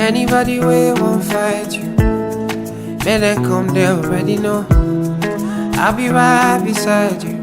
Anybody way won't fight you, may they come, they already know. I'll be right beside you,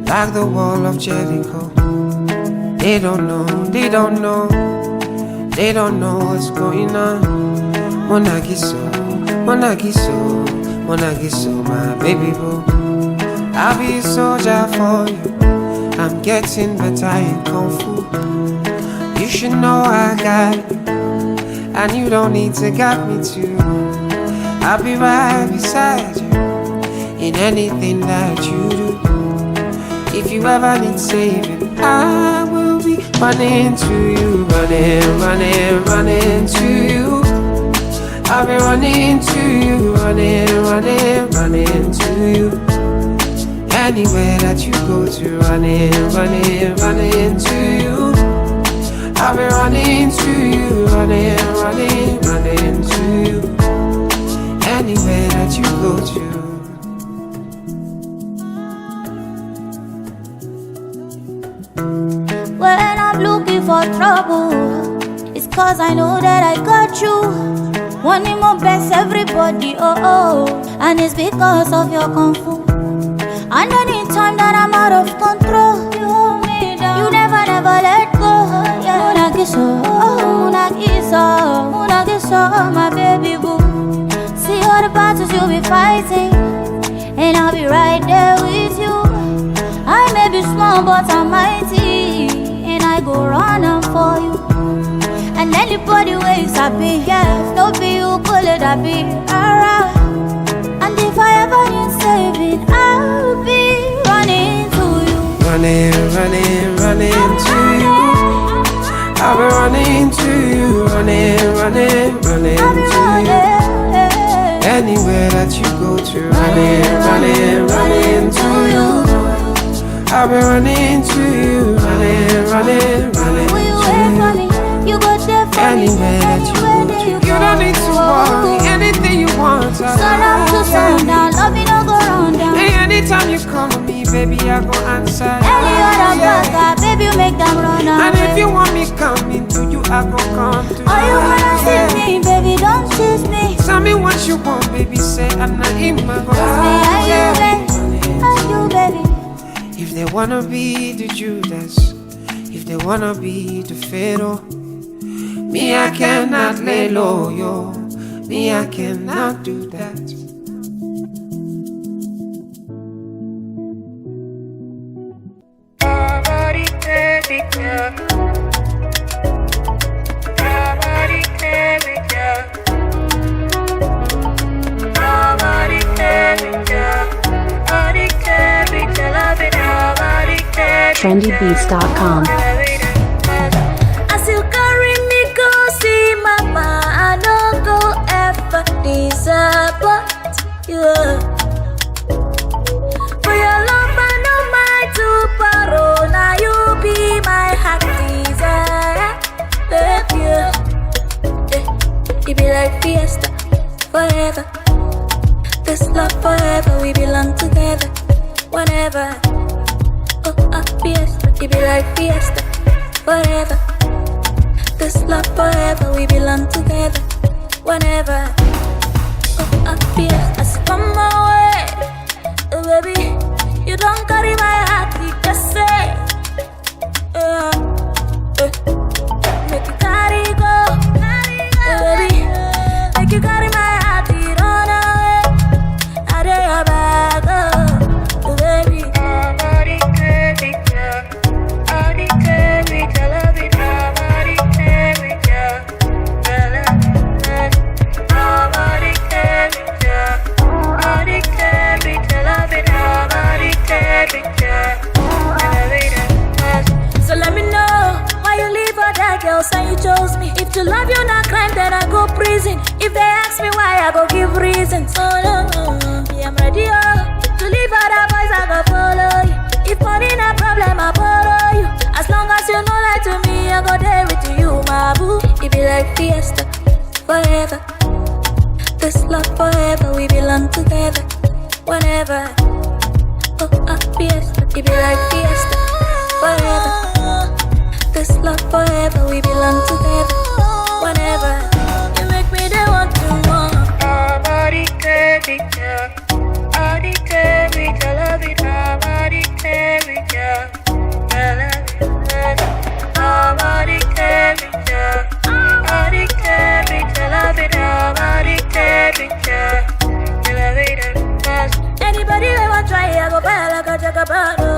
like the wall of Jericho. They don't know, they don't know, they don't know what's going on. Monagiso, Monagiso, Monagiso, my baby boo. I'll be a soldier for you, I'm getting better in Kung Fu. You should know I got you, and you don't need to guide me too. I'll be right beside you in anything that you do. If you ever need saving, I will be running to you, running, running, running to you. I'll be running to you, running, running, running to you. Anywhere that you go to, running, running, running to you. I'll be running to you, running, running, running to you. Anywhere that you go to. When I'm looking for trouble, it's cause I know that I got you. Wanting my best, everybody, oh oh. And it's because of your Kung Fu. And anytime that I'm out of control, you hold me down, you never, never let go. Yeah. Munagiso, my baby boo. See all the battles you'll be fighting, and I'll be right there with you. I may be small but I'm mighty, and I go run up for you. And anybody waves I be, yeah, no be you call it, I be alright. And if I ever need saving, I'll be running to you. Running, running, running to you. I'll be running to you, running, running, running to you. Anywhere that you go to, running, running, running to you. I'll be running to you, running, running, running to you. You go there for anywhere that you go to. You don't need to worry, anything you want. Sun up to sundown, love me no go round down. Hey, anytime you come to me, baby, I go answer. Any other brother, baby, you make them run away. And if you want me coming to you, I go come to you. Oh, you wanna see me, baby, don't tease me. Tell me what you want, baby, say I'm not in my go. Are you, baby? If they wanna be the Judas, if they wanna be the Pharaoh, me I cannot lay low, yo. Me I cannot do that. trendybeats.com. As you carry me go see mama, I don't go ever disappoint you. For your love I know my to borrow. Now you be my heart desire. Baby, it be like fiesta forever. This love forever, we belong together. Whenever fiesta, it be like fiesta forever. This love forever, we belong together. Whenever fiesta, I say come my way, baby. You don't carry my heart, you just say, make you carry go, baby. Make you carry my heart, you run away. I dey your bag, baby. So let me know why you leave other girls and you chose me. If to love you not crime, then I go prison. If they ask me why, I go give reasons. So no, yeah, I'm ready to leave other boys, I go follow you. If money not problem, I borrow you. As long as you know lie to me, I go there with you, my boo. It be like fiesta forever. This love forever, we belong together. Whenever fiesta, it be like fiesta forever. This love forever, we belong together. Whenever Addicted with your love, I'm addicted with you. I'm addicted with you. Addicted with your love, I'm addicted with you. Anybody ever try, I go buy like a jagabano.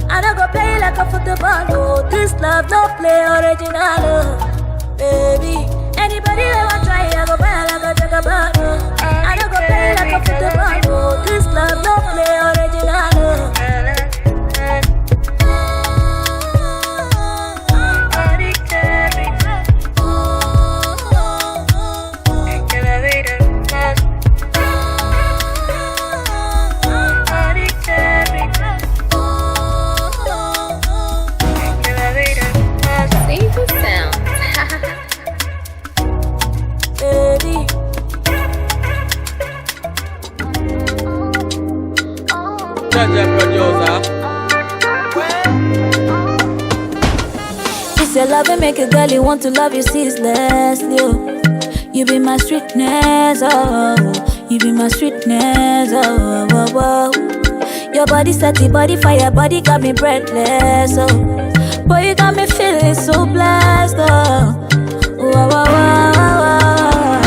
And I go play like a football. Oh, this love no play original, oh, baby. Anybody ever try, I go buy like a jagabano. And I go play like a football. Oh, this love no play original, oh. It's your love and make a girl you want to love you ceaselessly. Oh. You be my sweetness, oh. You be my sweetness, oh, oh, oh. Your body set the body fire, body got me breathless, oh. Boy, you got me feeling so blessed, oh. Wow, wow, wow, wow.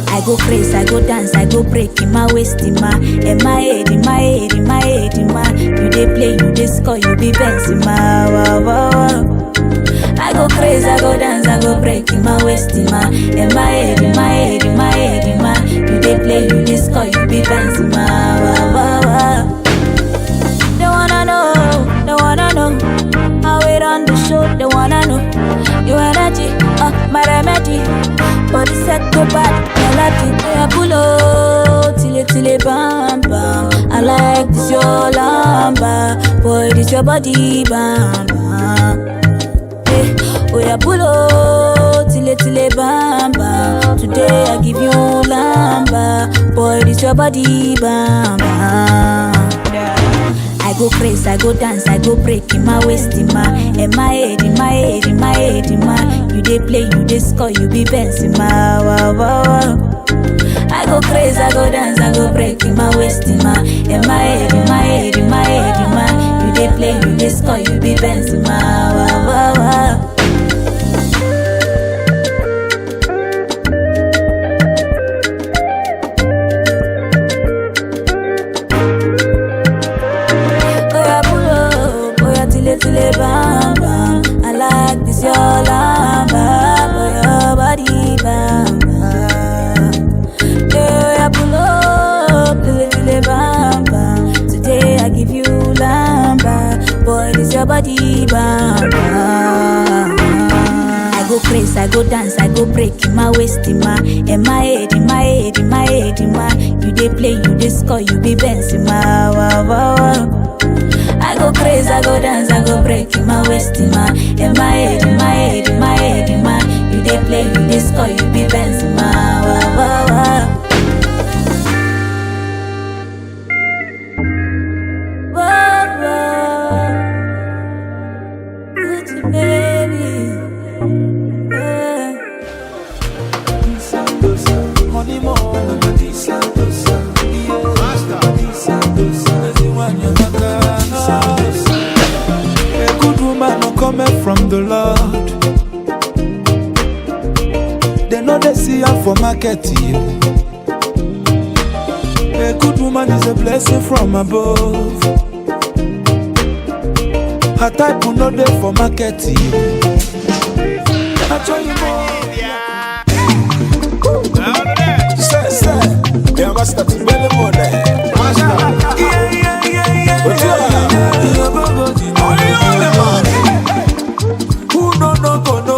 I go crazy, I go dance, I go break in my waist, in my head, in my head, in my head, in my. You dey play, you dey score, you be bouncing, my wow, wow, wow. I go crazy, I go dance, I go break in my waist, in my head, in my head, in my head, in my. You dey play, you dey score, you be bouncing, my wow, wow, wow. They wanna know how it on the show. They wanna know your energy, my remedy. Body set go bad, melody. Yeah, pull up, till it bam bam. I like this your lamba, boy, this your body bam bam. Oh yeah, pull up, till it bam bam. Today I give you lamba, boy, this your body bam bam. I go crazy, I go dance, I go break in my waist, in my head, in my head, in my head, in my. You dey play, you dey score, you be bouncing, my wow, wow, wow. I go crazy, I go dance, I go break in my waist, in my head, in my head, in my head, in my. You dey play, you dey score, you be bouncing, my wow, wow, wow. Till bam bam. I like this your lamba, for your body bam bam. Yeah, pull up till bam bam. Today I give you lamba, boy, this your body bam bam. I go crazy, I go dance, I go break in my waist, in my head, in my head, in my head, in my. You dey play, you dey score, you be bouncing, my wow, wow, wow. I go crazy, I go dance, I go break in my waist, in my head, in my head, in my. You dey play, you dey score, you be bouncing, my wow, wow, wow. Wow, wow. Gucci baby, honey more, a good woman no coming from the Lord. They know they see her for market you. A good woman is a blessing from above. Her type will not there for market you. I tell you more. Say, they must start to build more there. Who no go know?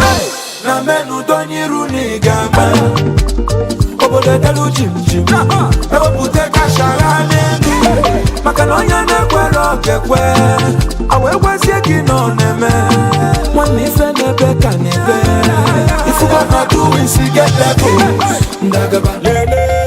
Na men who don't yiru ni gamba. Obo de telu jim. Ewo pute kashara nenu. Makanonya ne kwero kekwe. Awe wasi kino neme. One ife nebe kanebe. If you gonna do it, get level. Ndagaba lele.